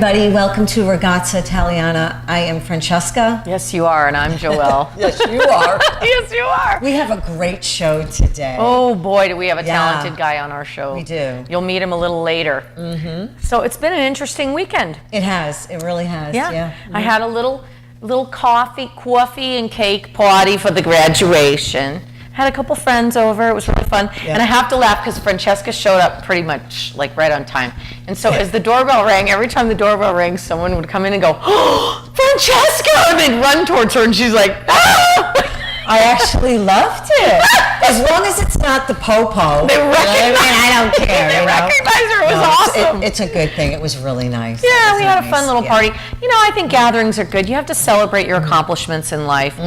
everybody. Welcome to Ragazza Italiana. I am Francesca. Yes, you are, and I'm Joelle. Yes, you are. Yes, you are. We have a great show today. Oh, boy, do we have a talented guy on our show. We do. You'll meet him a little later. Mm-hmm. So it's been an interesting weekend. It has. It really has. Yeah. Mm-hmm. I had a little coffee and cake party for the graduation. Had a couple friends over. It was really fun. Yeah. And I have to laugh because Francesca showed up pretty much like right on time. And so as the doorbell rang, every time the doorbell rang, someone would come in and go, "Oh, Francesca!" And they'd run towards her, and she's like, "Ah!" I actually loved it. As long as it's not the po-po. They recognize, I don't care. They recognize her. It was awesome. It's a good thing. It was really nice. Yeah, we had a fun little party. You know, I think gatherings are good. You have to celebrate your accomplishments in life.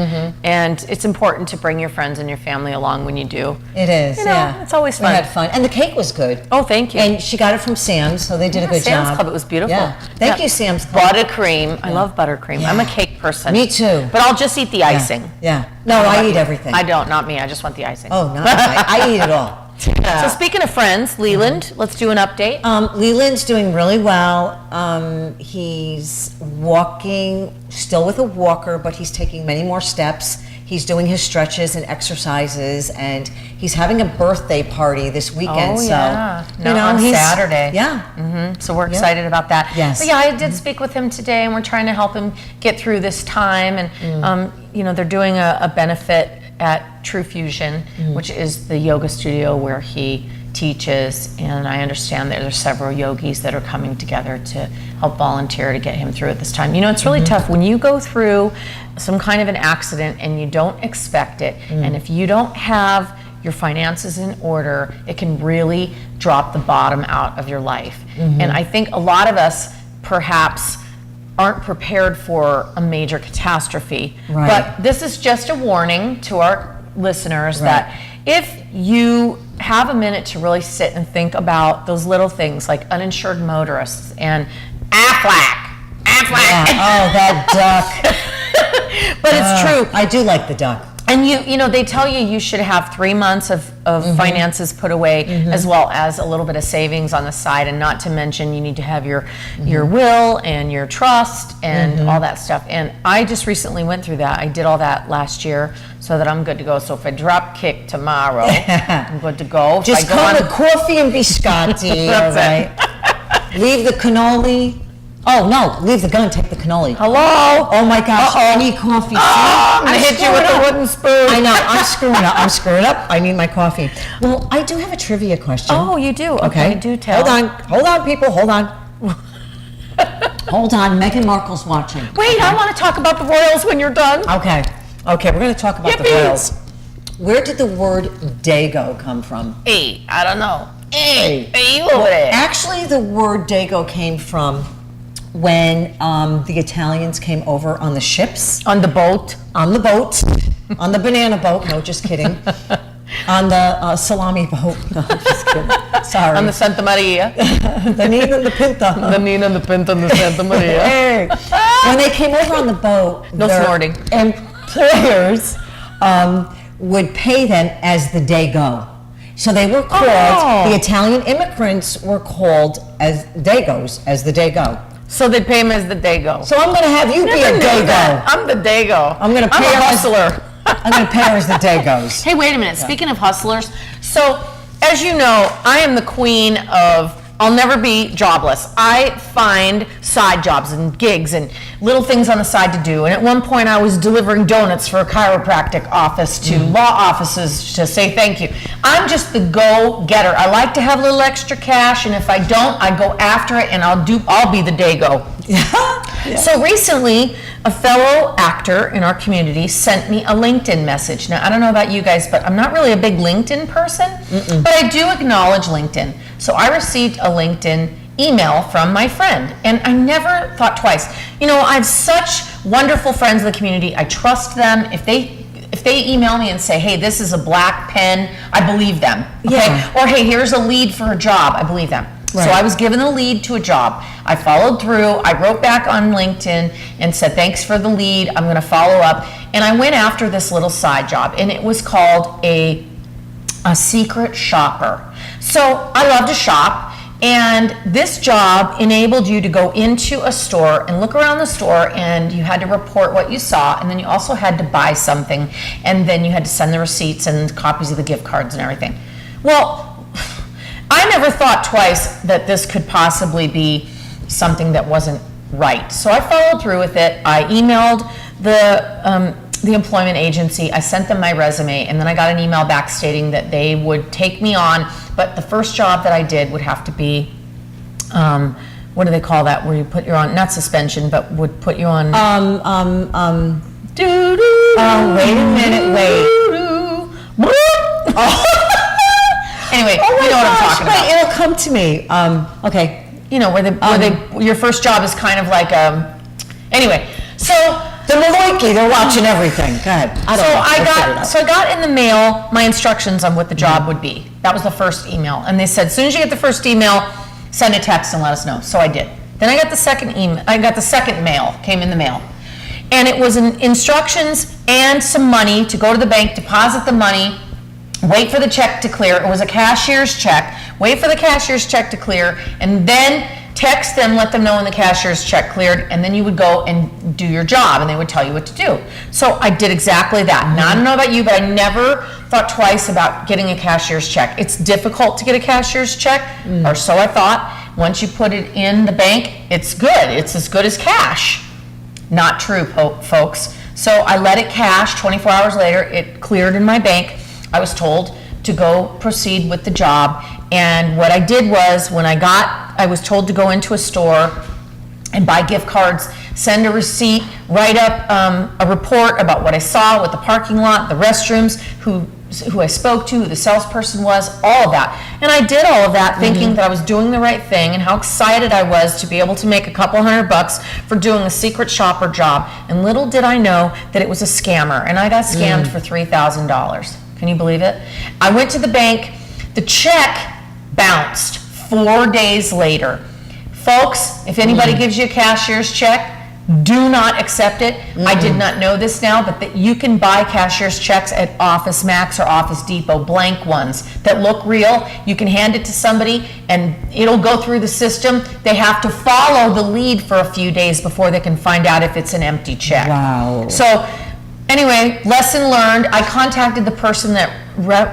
And it's important to bring your friends and your family along when you do. It is, you know, it's always fun. We had fun. And the cake was good. Oh, thank you. And she got it from Sam's, so they did a good Sam's job. Club, it was beautiful. Yeah. Thank you, Sam's Club. Buttercream. I love buttercream. I'm a cake person. Me too. But I'll just eat the icing. Yeah. No, I eat everything. I don't, not me. I just want the icing. Oh, no. I eat it all. So speaking of friends, Leland, let's do an update. Leland's doing really well. He's walking, still with a walker, but he's taking many more steps. He's doing his stretches and exercises, and he's having a birthday party this weekend. Oh, yeah. So, on Saturday. Yeah. So we're excited about that. Yes. But yeah, I did speak with him today, and we're trying to help him get through this time. And, you know, they're doing a benefit at True Fusion, which is the yoga studio where he teaches, and I understand that there's several yogis that are coming together to help volunteer to get him through at this time. You know, it's really tough when you go through some kind of an accident and you don't expect it, and if you don't have your finances in order, it can really drop the bottom out of your life. And I think a lot of us perhaps aren't prepared for a major catastrophe. Right. But this is just a warning to our listeners that if you have a minute to really sit and think about those little things like uninsured motorists and Aflac. Yeah. Oh, that duck. But it's true. I do like the duck. And you know, they tell you should have 3 months of finances put away, as well as a little bit of savings on the side, and not to mention you need to have your will and your trust and all that stuff. And I just recently went through that. I did all that last year, so that I'm good to go. So if I drop kick tomorrow, I'm good to go. Just come with coffee and biscotti, all right? Leave the cannoli. Oh, no, leave the gun, take the cannoli. Hello? Oh, my gosh, I need coffee. I'm going to hit you with a wooden spoon. I know, I'm screwing up. I need my coffee. Well, I do have a trivia question. Oh, you do? Okay, do tell. Hold on, people, hold on. Hold on, Meghan Markle's watching. Wait, I want to talk about the royals when you're done. Okay, we're going to talk about the royals. Where did the word Dago come from? I don't know. You over Well, there. actually, the word Dago came from when the Italians came over on the ships. On the boat. On the boat. On the banana boat. No, just kidding. On the salami boat. No, just kidding. Sorry. On the Santa Maria. The Nina and the Pinta. The Nina and the Pinta and the Santa Maria. Hey. When they came over on the boat, No snorting. Employers would pay them as the Dago. So they were called, the Italian immigrants were called as Dagos, as the Dago. So they pay him as the Dago. So I'm going to have you be a Dago. I'm the Dago. I'm going to pay I'm a hustler. I'm going to pay her as the Dagos. Hey, wait a minute. Speaking of hustlers, so as you know, I am the queen of I'll never be jobless. I find side jobs and gigs and little things on the side to do. And at one point I was delivering donuts for a chiropractic office to law offices to say thank you. I'm just the go-getter. I like to have a little extra cash, and if I don't, I go after it, and I'll be the Dago. So recently, a fellow actor in our community sent me a LinkedIn message. Now, I don't know about you guys, but I'm not really a big LinkedIn person, but I do acknowledge LinkedIn. So I received a LinkedIn email from my friend, and I never thought twice. You know, I have such wonderful friends in the community. I trust them. If they email me and say, hey, this is a black pen, I believe them. Okay? Yeah. Or hey, here's a lead for a job, I believe them. Right. So I was given a lead to a job. I followed through. I wrote back on LinkedIn and said, thanks for the lead. I'm going to follow up. And I went after this little side job, and it was called a secret shopper. So I love to shop, And this job enabled you to go into a store and look around the store, and you had to report what you saw, and then you also had to buy something, and then you had to send the receipts and copies of the gift cards and everything. Well, I never thought twice that this could possibly be something that wasn't right. So I followed through with it. I emailed the employment agency, I sent them my resume, and then I got an email back stating that they would take me on, but the first job that I did would have to be, what do they call that, where you put you on, not suspension, but would put you on... Wait a minute, wait. Anyway, Oh my you know what I'm gosh, talking wait, about. it'll come to me. Okay. You know, your first job is kind of like, anyway, so... The Maloiki, they're watching everything. Go ahead. So I got in the mail my instructions on what the job would be. That was the first email. And they said, as soon as you get the first email, send a text and let us know. So I did. Then I got the second email, mail, came in the mail. And it was instructions and some money to go to the bank, deposit the money, wait for the check to clear. It was a cashier's check. Wait for the cashier's check to clear, and then text them, let them know when the cashier's check cleared, and then you would go and do your job, and they would tell you what to do. So I did exactly that. Now, I don't know about you, but I never thought twice about getting a cashier's check. It's difficult to get a cashier's check, or so I thought. Once you put it in the bank, it's good. It's as good as cash. Not true, folks. So I let it cash. 24 hours later, it cleared in my bank. I was told to go proceed with the job. And what I did was, when I was told to go into a store and buy gift cards, send a receipt, write up a report about what I saw with the parking lot, the restrooms, who I spoke to, who the salesperson was, all of that. And I did all of that thinking that I was doing the right thing, and how excited I was to be able to make a couple $100 for doing a secret shopper job. And little did I know that it was a scammer, and I got scammed for $3,000. Can you believe it? I went to the bank, the check bounced 4 days later. Folks, if anybody gives you a cashier's check, do not accept it. I did not know this now, but that you can buy cashier's checks at Office Max or Office Depot, blank ones that look real. You can hand it to somebody and it'll go through the system. They have to follow the lead for a few days before they can find out if it's an empty check. Wow. So anyway, lesson learned. I contacted the person that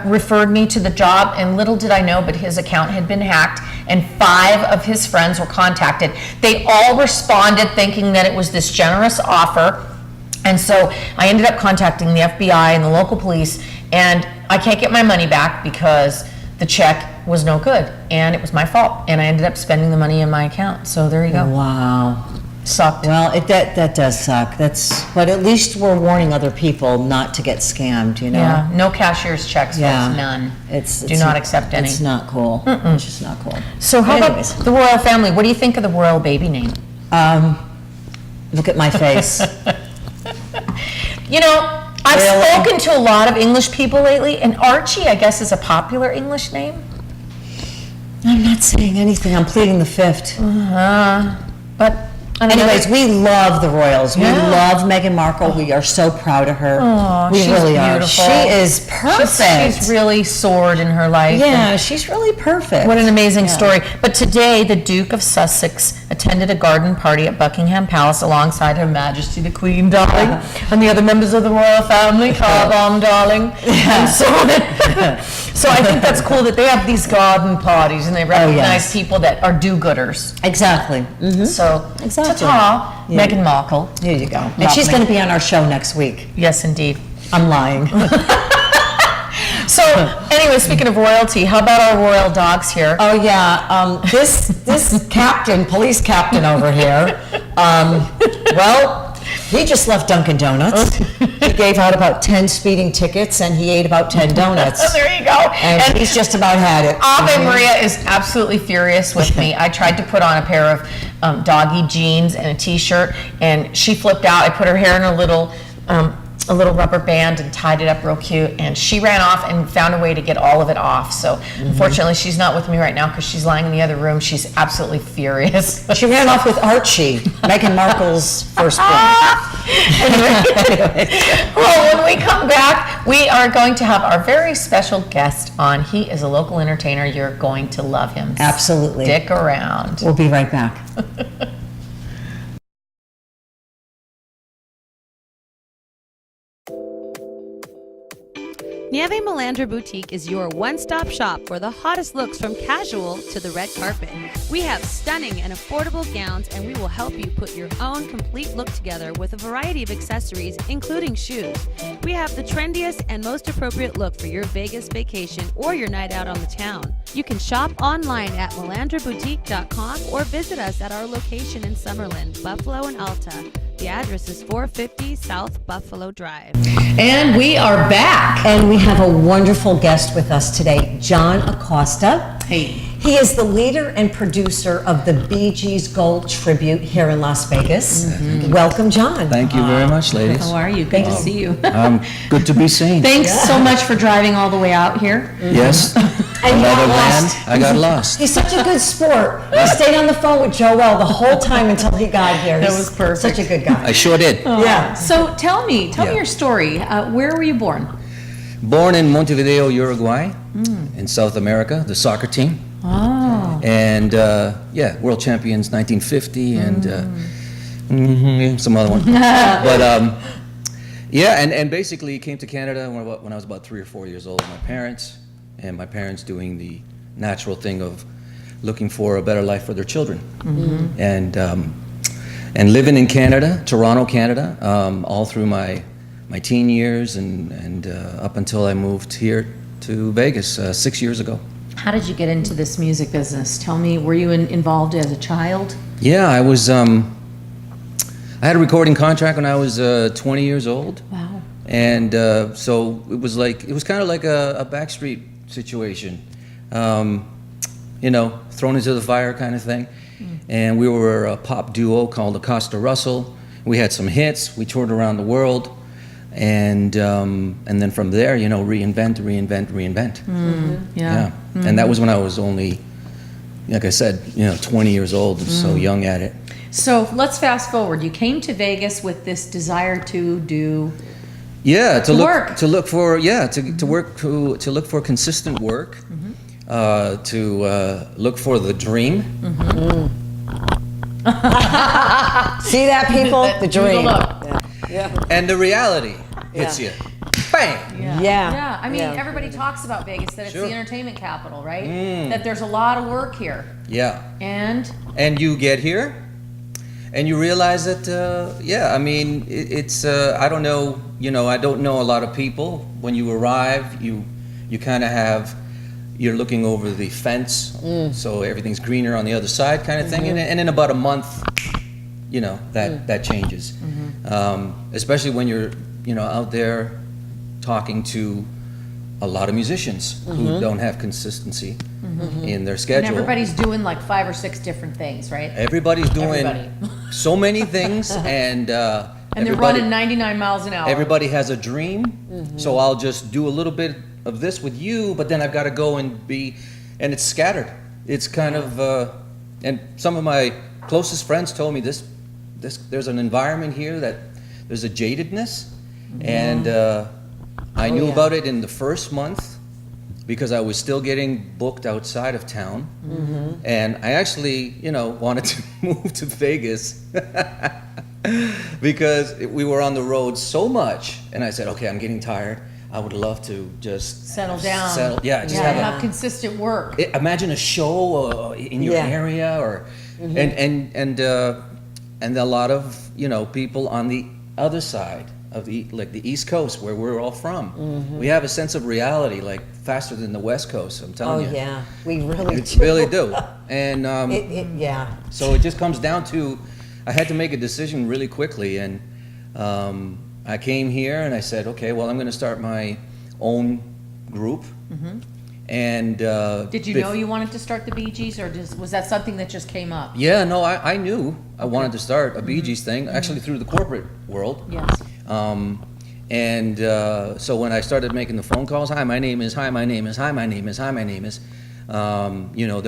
referred me to the job, and little did I know, but his account had been hacked, and 5 of his friends were contacted. They all responded thinking that it was this generous offer, and so I ended up contacting the FBI and the local police, and I can't get my money back because the check was no good, and it was my fault, and I ended up spending the money in my account. So there you go. Wow. Sucked. Well, that does suck. But at least we're warning other people not to get scammed, you know? Yeah, no cashier's checks, folks, none. Do not accept any. It's not cool. It's just not cool. So how about the royal family? What do you think of the royal baby name? Look at my face. You know, I've spoken to a lot of English people lately, and Archie, I guess, is a popular English name. I'm not saying anything. I'm pleading the fifth. But anyways, we love the royals. Yeah. We love Meghan Markle. We are so proud of her. Oh, we she's really are. beautiful. She is perfect. She's really soared in her life. Yeah, she's really perfect. What an amazing story. But today, the Duke of Sussex attended a garden party at Buckingham Palace alongside Her Majesty the Queen, darling, and the other members of the royal family, car bomb, darling, and so on. So I think that's cool that they have these garden parties and they recognize people that are do-gooders. Exactly. So, Exactly. ta-ta, Meghan Markle. There you go. And she's going to be on our show next week. Yes, indeed. I'm lying. So, anyway, speaking of royalty, how about our royal dogs here? Oh yeah, this captain, police captain over here, well, he just left Dunkin' Donuts. He gave out about 10 speeding tickets and he ate about 10 donuts. There you go. And he's just about had it. Ave Maria is absolutely furious with me. I tried to put on a pair of doggy jeans and a t-shirt, and she flipped out. I put her hair in a little rubber band and tied it up real cute, and she ran off and found a way to get all of it off. So unfortunately, she's not with me right now because she's lying in the other room. She's absolutely furious. She ran off with Archie, Meghan Markle's firstborn. Anyway, well, when we come back, we are going to have our very special guest on. He is a local entertainer. You're going to love him. Absolutely. Stick around. We'll be right back. Nieve Melander Boutique is your one-stop shop for the hottest looks from casual to the red carpet. We have stunning and affordable gowns, and we will help you put your own complete look together with a variety of accessories, including shoes. We have the trendiest and most appropriate look for your Vegas vacation or your night out on the town. You can shop online at melanderboutique.com or visit us at our location in Summerlin, Buffalo, and Alta. The address is 450 South Buffalo Drive. And we are back. And we have a wonderful guest with us today, John Acosta. Hey. He is the leader and producer of the Bee Gees Gold Tribute here in Las Vegas. Welcome, John. Thank you very much, ladies. How are you? Good to see you. Good to be seen. Thanks so much for driving all the way out here. Yes. And you got Another lost. land. I got lost. He's such a good sport. He stayed on the phone with Joelle the whole time until he got here. That He's was perfect. Such a good guy. I sure did. Yeah. So tell me Yeah. your story. Where were you born? Born in Montevideo, Uruguay, in South America, the soccer team. Oh. And world champions 1950 and some other one. But and basically came to Canada when I was about 3 or 4 years old. My parents doing the natural thing of looking for a better life for their children. And living in Canada, Toronto, Canada, all through my teen years and up until I moved here to Vegas 6 years ago. How did you get into this music business? Tell me, were you involved as a child? Yeah, I was. I had a recording contract when I was 20 years old. Wow. And so it was kind of like a backstreet situation, thrown into the fire kind of thing. And we were a pop duo called Acosta Russell. We had some hits. We toured around the world. And then from there, reinvent. Yeah. And that was when I was only, like I said, 20 years old, and so young at it. So let's fast forward. You came to Vegas with this desire to do. Yeah, to work. look for consistent work, to look for the dream. See that, people? The dream. And the reality hits you. Bang! Yeah. Yeah, I mean, everybody talks about Vegas, that it's Sure. the entertainment capital, right? That there's a lot of work here. Yeah. And you get here, and you realize that, it's, I don't know, I don't know a lot of people. When you arrive, you kind of you're looking over the fence, so everything's greener on the other side kind of thing. And in about a month, that changes. Especially when you're, out there talking to a lot of musicians who don't have consistency in their schedule. And everybody's doing like 5 or 6 different things, right? Everybody's doing Everybody. so many things, and they're running 99 miles an hour. everybody has a dream. So I'll just do a little bit of this with you, but then I've got to go and it's scattered. It's kind of, and some of my closest friends told me there's an environment here that there's a jadedness, and I knew about it in the first month because I was still getting booked outside of town, and I actually, wanted to move to Vegas because we were on the road so much, and I said, okay, I'm getting tired. I would love to just Settle down. Have consistent work. imagine a show in your area, or and a lot of people on the other side of the East Coast where we're all from. We have a sense of reality like faster than the West Coast. I'm telling you. Oh yeah, we really do. Really do. And so it just comes down to I had to make a decision really quickly, and I came here and I said, okay, well, I'm going to start my own group. And Did you know you wanted to start the Bee Gees, or was that something that just came up? Yeah, no, I knew I wanted to start a Bee Gees thing, actually through the corporate world. Yes. So when I started making the phone calls, hi, my name is, there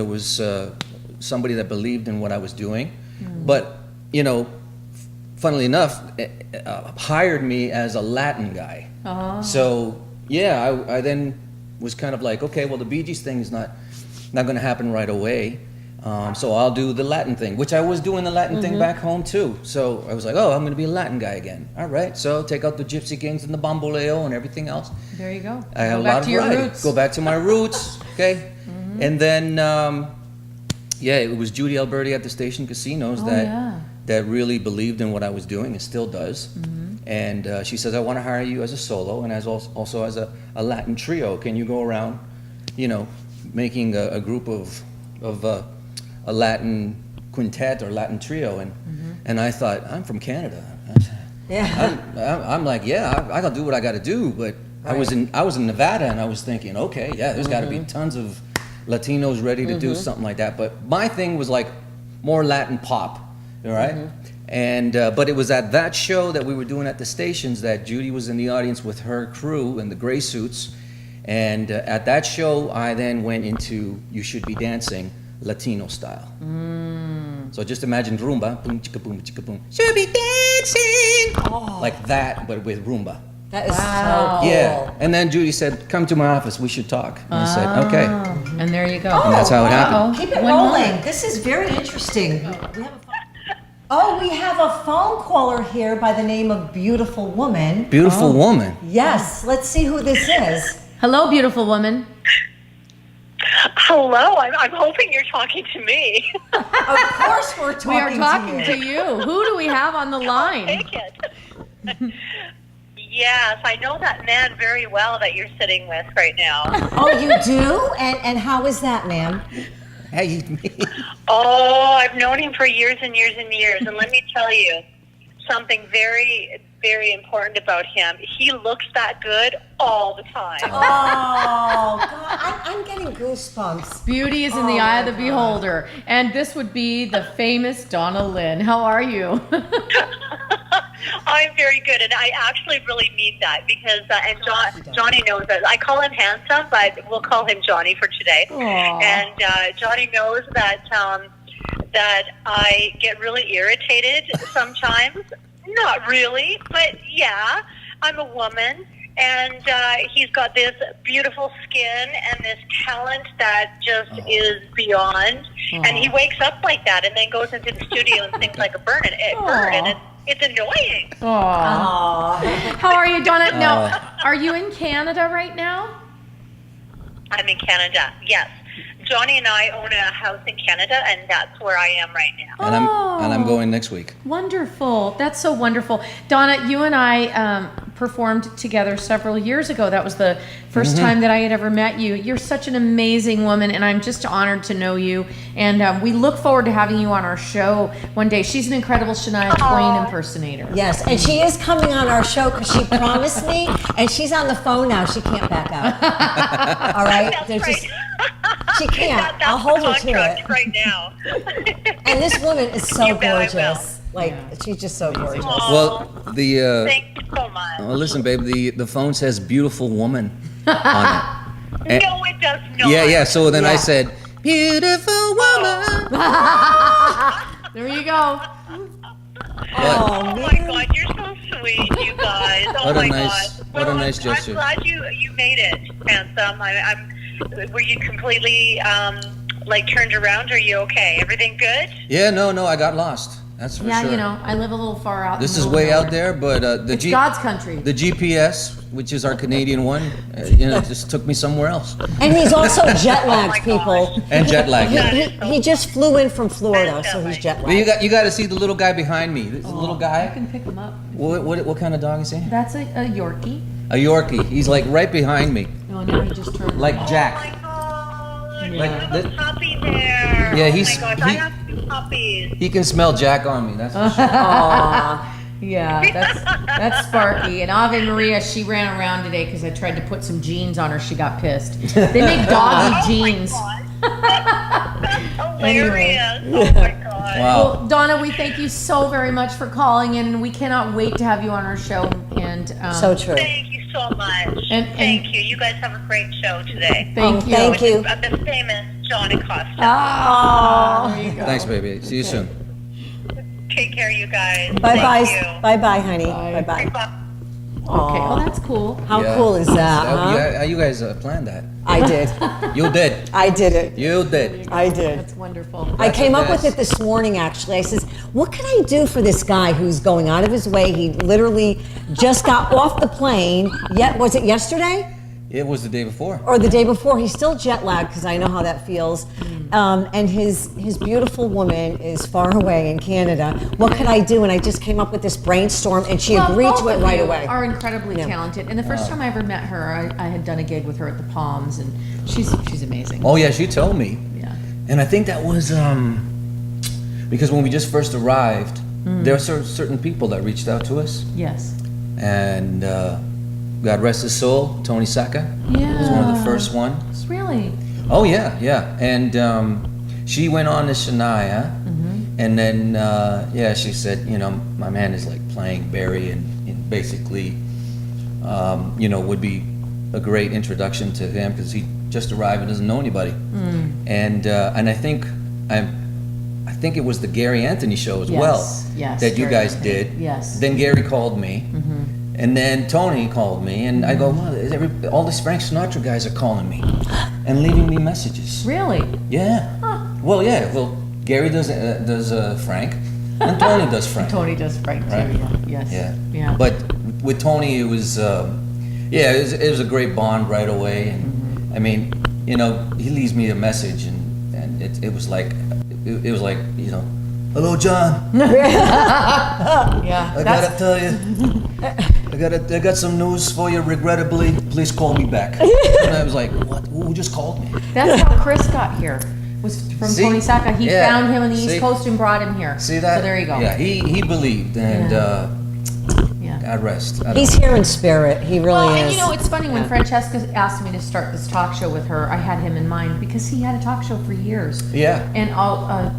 was somebody that believed in what I was doing. But, funnily enough, hired me as a Latin guy. Oh. So yeah, I then was kind of like, okay, well the Bee Gees thing is not going to happen right away. So I'll do the Latin thing, which I was doing the Latin thing back home too. So I was like, oh, I'm going to be a Latin guy again. All right, so take out the Gypsy Kings and the Bamboleo and everything else. There you go. I have Go a back lot to of your variety. roots. Go back to my roots, okay? And then, yeah, it was Judy Alberti at the Station Casinos that really believed in what I was doing and still does. And she says, I want to hire you as a solo and as also as a Latin trio. Can you go around, you know, making a group of a Latin quintet or Latin trio? And I thought, I'm from Canada. Yeah. I'm like, yeah, I gotta do what I gotta do. But I was in Nevada, and I was thinking, okay, yeah, there's got to be tons of Latinos ready to do something like that. But my thing was like more Latin pop, all right? And but it was at that show that we were doing at the stations that Judy was in the audience with her crew in the gray suits. And at that show, I then went into You Should Be Dancing Latino style. So just imagine rumba, boom chicka boom chicka boom. Should be dancing like that, but with rumba. That is so cool. Yeah, and then Judy said, "Come to my office. We should talk." And I said, "Okay." And there you go. And that's how it happened. Keep it rolling. This is very interesting. We have a phone caller here by the name of Beautiful Woman. Beautiful woman. Yes, let's see who this is. Hello, beautiful woman. Hello, I'm hoping you're talking to me. Of course we're talking We are talking to to you. Who do we have on the line? Take it. Yes, I know that man very well that you're sitting with right now. Oh, you do? And how is that, ma'am? Hey, Oh, I've known him for years and years and years. And let me tell you something very, very important about him. He looks that good all the time. Oh, God, I'm getting goosebumps. Beauty is in the eye of the beholder. And this would be the famous Donna Lynn. How are you? I'm very good, and I actually really mean that because, and Johnny knows that. I call him handsome, but we'll call him Johnny for today. Aww. And Johnny knows that that I get really irritated sometimes. Not really, but yeah, I'm a woman, and he's got this beautiful skin and this talent that just is beyond. And he wakes up like that, and then goes into the studio and sings like a bird, and it's annoying. Aww. How are you, Donna? Now, are you in Canada right now? I'm in Canada, yes. Johnny and I own a house in Canada, and that's where I am right now. and I'm going next week. Wonderful. That's so wonderful. Donna, you and I performed together several years ago. That was the first time that I had ever met you. You're such an amazing woman, and I'm just honored to know you. And we look forward to having you on our show one day. She's an incredible Shania Twain impersonator. Yes, and she is coming on our show because she promised me, and she's on the phone now. She can't back out. All right? That's right. She can't. That's I'll hold her to contract it. right now. And this woman is so You bet I gorgeous. Like, she's just so gorgeous. Well, the Thank you so much. well, listen, babe, the phone says "beautiful woman" on it. No, it does not. Yeah. So then I Yeah. said, "Beautiful woman." There you go. Oh my God, you're so sweet, you guys. Oh What a my nice- God. what a nice gesture. I'm glad you made it, handsome. Were you completely like turned around? Are you okay? Everything good? Yeah, no, I got lost. That's for Yeah, sure. you know, I live a little far out. This in is the middle way of out nowhere. there, but It's God's country. the GPS, which is our Canadian one, just took me somewhere else. And he's also jet lagged, my people. And jet lag. Yeah. He just flew in from Florida, so he's jet But lagged. you got to see the little guy behind me. This little I guy. can pick him up. What kind of dog is he? That's a Yorkie. A Yorkie. He's like right behind me, Oh, now he just turned. like Oh my Jack. God, you Like have this- a puppy there. Yeah, oh he's- my gosh, I he- have 2 puppies. He can smell Jack on me. That's for sure. Aw. Yeah, that's Sparky. And Ave Maria, she ran around today because I tried to put some jeans on her. She got pissed. They make doggy jeans. That's hilarious. Oh my God. Wow. Well, Donna, we thank you so very much for calling in, and we cannot wait to have you on our show. And So true. Thank you so much. And- Thank you. You guys have a great show today. thank you. Thank you. The famous John Acosta. Oh, there you go. Thanks, baby. See you soon. take care, you guys. Bye-bye. Thank you. Bye-bye, honey. Bye-bye. Bye. Okay, oh, that's cool. How cool is that, huh? You guys planned that. I did. You did. I did it. You did. I did. That's wonderful. I came the up with best. it this morning, actually. I says, what can I do for this guy who's going out of his way? He literally just got off the plane. Yet, was it yesterday? It was the day before. Or the day before? He's still jet lagged, because I know how that feels. And his beautiful woman is far away in Canada. What could I do? And I just came up with this brainstorm, and she agreed to it right away. Are incredibly talented, and the first time I ever met her, I had done a gig with her at the Palms, and she's amazing. Oh yeah, she told me. Yeah. And I think that was because when we just first arrived, there are certain people that reached out to us, Yes. and God rest his soul, Tony Saka Yeah. was one of the first ones. It's really. Oh yeah, yeah. And she went on to Shania, and then she said, my man is like playing Barry, and basically, would be a great introduction to him because he just arrived and doesn't know anybody. And I think it was the Gary Anthony show as well Yes. that you Gary guys Anthony. did. Yes. Then Gary called me. And then Tony called me, and I go, well, all these Frank Sinatra guys are calling me and leaving me messages. Really? Yeah. Well, yeah. Well, Gary does Frank, and Tony does Frank. Tony does Frank too. Right. Yeah. Yes. Yeah. Yeah. But with Tony, it was it was a great bond right away, and I mean, he leaves me a message, and it was like hello, John. Yeah. I gotta tell you, I got some news for you. Regrettably, please call me back. And I was like, what? Who just called me? That's how Chris got here. Was from See? Tony Saka. He Yeah. found him on the See? East Coast and brought him here. See that? So there you go. Yeah, he believed, and Yeah. God rest. I don't He's know. here in spirit. He really Well, is. and it's funny when Yeah. Francesca asked me to start this talk show with her. I had him in mind because he had a talk show for years. Yeah. And I'll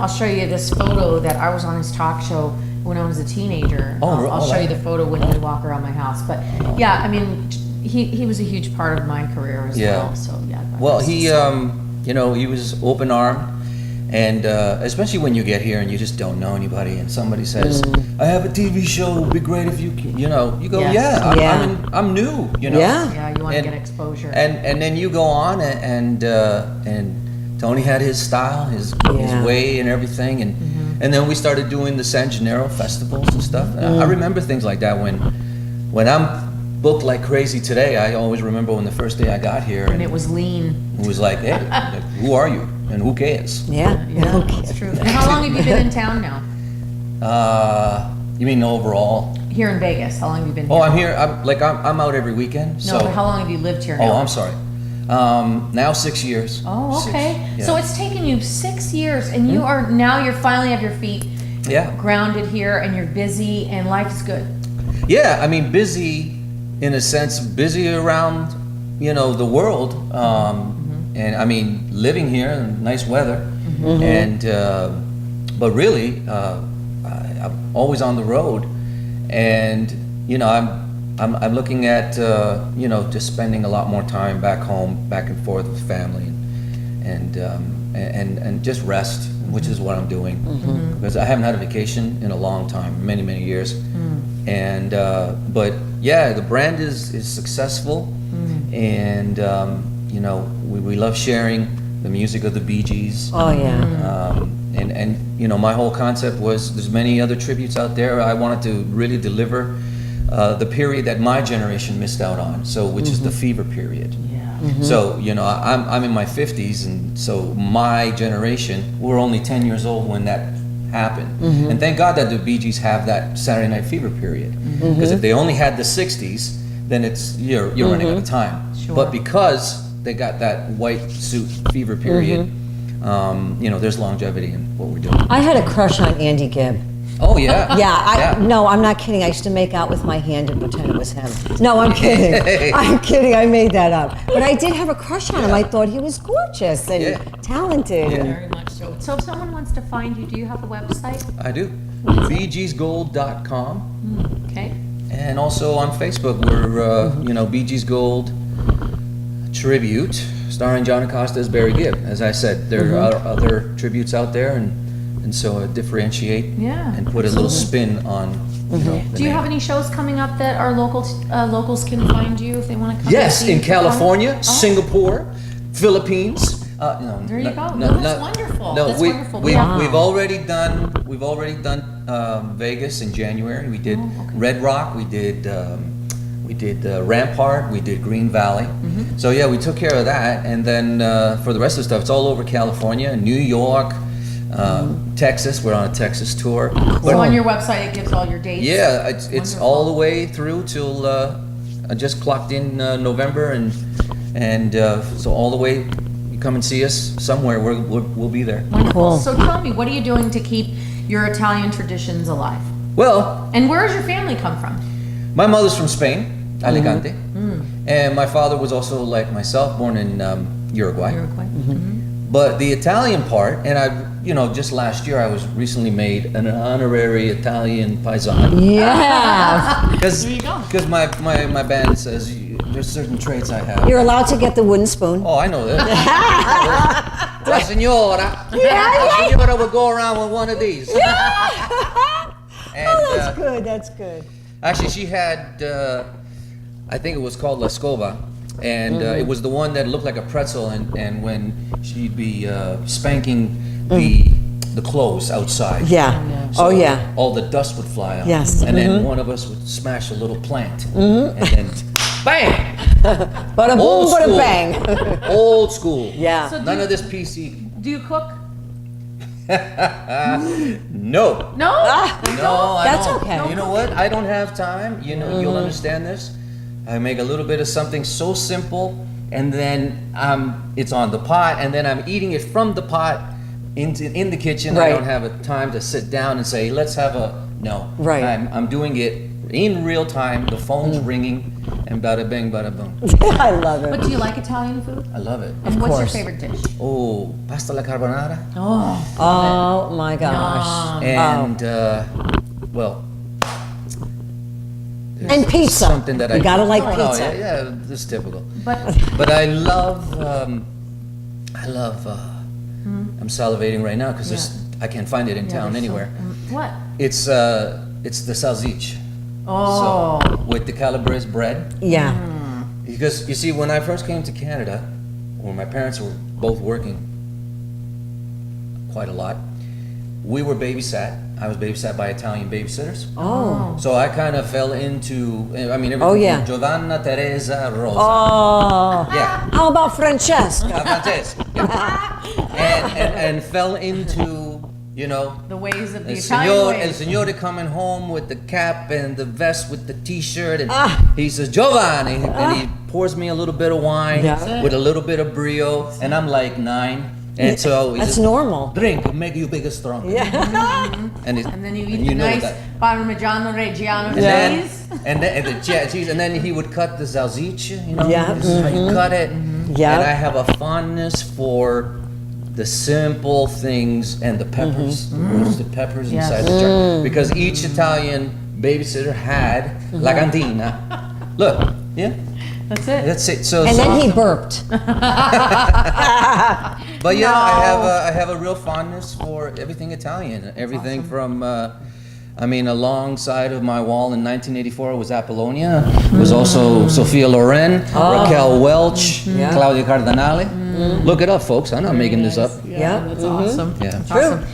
show you this photo that I was on his talk show when I was a teenager. I'll show you the photo when you walk around my house. But yeah, I mean, he was a huge part of my career as well. So yeah. Well, he he was open armed, and especially when you get here and you just don't know anybody, and somebody says, "I have a TV show. It'd be great if you go, Yes. I'm new, Yeah. Yeah, you want to And- get exposure. and then you go on, and Tony had his style, his way, and everything, and then we started doing the San Gennaro festivals and stuff. And I remember things like that when I'm booked like crazy today. I always remember when the first day I got here, and it was lean. it was like, hey, who are you, and who cares? Yeah. Yeah, Okay. that's true. And how long have you been in town now? You mean overall? Here in Vegas. How long have you been here? Oh, I'm here. I'm out every weekend. No, So. but how long have you lived here now? Oh, I'm sorry. Now 6 years. Oh, okay. Yeah. So it's taken you 6 years, and you're finally have your feet Yeah. grounded here, and you're busy, and life's good. Yeah, I mean, busy in a sense, busy around, the world. And I mean, living here in nice weather. And, but really, I'm always on the road. And, I'm looking at, just spending a lot more time back home, back and forth with family and just rest, which is what I'm doing. Because I haven't had a vacation in a long time, many, many years. And but yeah, the brand is successful, and we love sharing the music of the Bee Gees. Oh yeah. And my whole concept was there's many other tributes out there. I wanted to really deliver the period that my generation missed out on, which is the fever period. Yeah. So I'm in my 50s, and so my generation, we're only 10 years old when that happened. And thank God that the Bee Gees have that Saturday Night Fever period, because if they only had the 60s, then you're running out of time. Sure. But because they got that white suit fever period, there's longevity in what we're doing. I had a crush on Andy Gibb. Oh yeah. Yeah, no, I'm not kidding. I used to make out with my hand and pretend it was him. No, I'm kidding. I'm kidding. I made that up. But I did have a crush on him. I thought he was gorgeous and talented. Yeah. Very much so. So if someone wants to find you, do you have a website? I do. BeeGeesGold.com. Okay. And also on Facebook, we're Bee Gees Gold Tribute, starring John Acosta as Barry Gibb. As I said, there are other tributes out there, and and so differentiate Yeah, and put a little spin on. You know, the Do you name. have any shows coming up that our locals can find you if they want to come? Yes, and see in you perform? California, Oh. Singapore, Philippines. No, There you no, go. no, No, that's no, wonderful. No, That's we, wonderful. we, Yeah. we've already done Vegas in January. We did Red Rock. We did Rampart. We did Green Valley. So yeah, we took care of that. And then for the rest of the stuff, it's all over California, New York, Texas. We're on a Texas tour. So on your website, it gives all your dates. Yeah, it's Wonderful. all the way through till I just clocked in November, and so all the way. You come and see us somewhere. We'll be there. Wonderful. So tell me, what are you doing to keep your Italian traditions alive? Well, And where does your family come from? my mother's from Spain, Alicante, and my father was also like myself, born in Uruguay. Uruguay. But the Italian part, and just last year I was recently made an honorary Italian paisan. Yeah. Because There you go. my band says there's certain traits I have. You're allowed to get the wooden spoon. Oh, I know that. La signora. La signora would go around with one of these. And, That's good. That's good. actually, she had, I think it was called La Scoba, and it was the one that looked like a pretzel, and when she'd be spanking the clothes outside. Yeah. So Oh yeah. all the dust would fly out. Yes. And then one of us would smash a little plant. And then, bam! Bada boom, Old bada school. bang. Old school. Yeah. So None of this PC. Do you cook? No. No? No, I That's don't. okay. You know what? I don't have time. You'll understand this. I make a little bit of something so simple, and then it's on the pot, and then I'm eating it from the pot in the kitchen. I Right. don't have a time to sit down and say, let's have a no. Right. I'm doing it in real time. The phone's ringing, and bada bing, bada boom. I love But it. do you like Italian food? I love it. And what's your course. favorite dish? Oh, pasta alla carbonara. Oh. Oh my gosh. And well, And pizza. something that You gotta like no, pizza. yeah, this is typical. But But I love. I'm salivating right now because I can't find it in town anywhere. What? It's the salsiccia. Oh. So with the calabrese bread. Yeah. Because you see, when I first came to Canada, when my parents were both working quite a lot, we were babysat. I was babysat by Italian babysitters. Oh. So I kind of fell into, everything Oh, yeah. from Giovanna, Teresa, Rosa. Oh. Yeah. How about Francesca? Francesca. Yeah. And fell into, The ways of the El Italian ways. Signore coming home with the cap and the vest with the t-shirt, and he says, Giovanni, and he pours me a little bit of wine Yeah. with a little bit of brio, and I'm like 9. And so he That's says, normal. drink, it'll make you bigger, stronger. Yeah. And And then you eat you the know nice that. Parmigiano Reggiano And then, cheese. and the cheese, and then he would cut the salsiccia, Yeah. this is how you cut it. Yeah. And I have a fondness for the simple things and the peppers, roasted peppers Yes. inside the jar. Because each Italian babysitter had la cantina. Look, yeah, That's it. that's it. So, And then he burped. but yeah, I have a real fondness for everything Italian. Everything from, alongside of my wall in 1984 was Apollonia. It was also Sophia Loren, Raquel Welch, Yeah. Claudia Cardinale. Look it up, folks. I'm not making this up. Yeah. That's awesome. Yeah. That's True. awesome.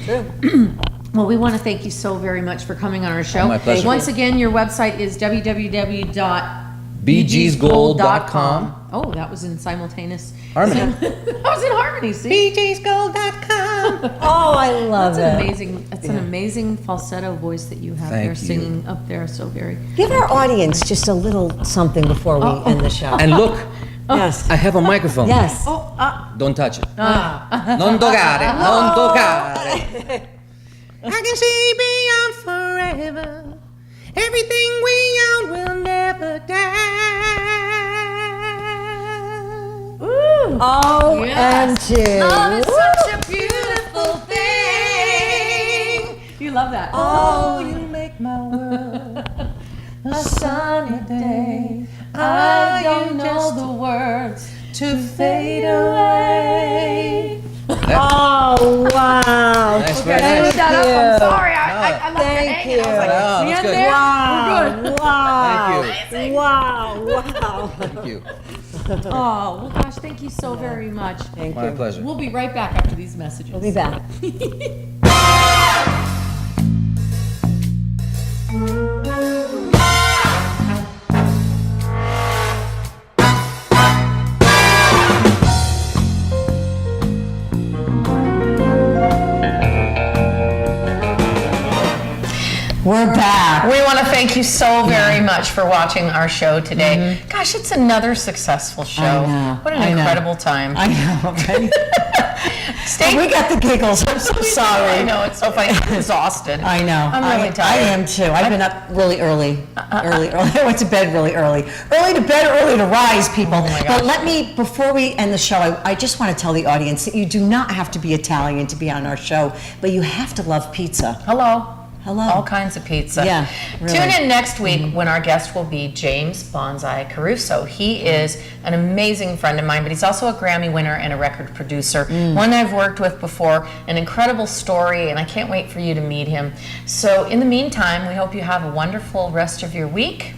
True. Well, we want to thank you so very much for coming on our show. My pleasure. Once again, your website is bgsgold.com. Oh, that was in simultaneous Harmony. that was in harmony. See, bgsgold.com. Oh, I love that's an it. amazing. That's an amazing falsetto voice that you have Thank there, you. singing up there. So very. Give our audience just a little something before we end the show. And look, Yes. I have a microphone. Yes. Oh, Don't touch it. Non toccare. Non toccare. I can see beyond forever. Everything we own will never die. Oh, Yes. and two. love is such a beautiful thing. You love that. Oh, you make my world a sunny day. I don't know the words to fade away. Oh, wow. Nice, Okay, right? screwed that up. I'm sorry. I'm not Thank hanging. I was like, you. No, we that's in good. there? Wow. We're good. Wow. Wow. Thank you. Oh, well, gosh, thank you so very much. Thank My you. pleasure. We'll be right back after these messages. We'll be back. We're back. We want to thank you so very much for watching our show today. Gosh, it's another successful show. I know. What an I know. incredible time. I know, right? Stay. We got the giggles. I'm so sorry. I know, it's so funny. I'm exhausted. I know. I'm really I tired. am too. I've been up really early. Early. I went to bed really early. Early to bed, early to rise, people. Oh my gosh. But let me, before we end the show, I just want to tell the audience that you do not have to be Italian to be on our show, but you have to love pizza. Hello. Hello. All kinds of pizza. Yeah, really. Tune in next week when our guest will be James Bonsai Caruso. He is an amazing friend of mine, but he's also a Grammy winner and a record producer. One I've worked with before, an incredible story, and I can't wait for you to meet him. So in the meantime, we hope you have a wonderful rest of your week.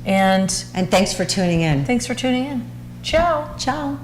And And thanks for tuning in. thanks for tuning in. Ciao. Ciao.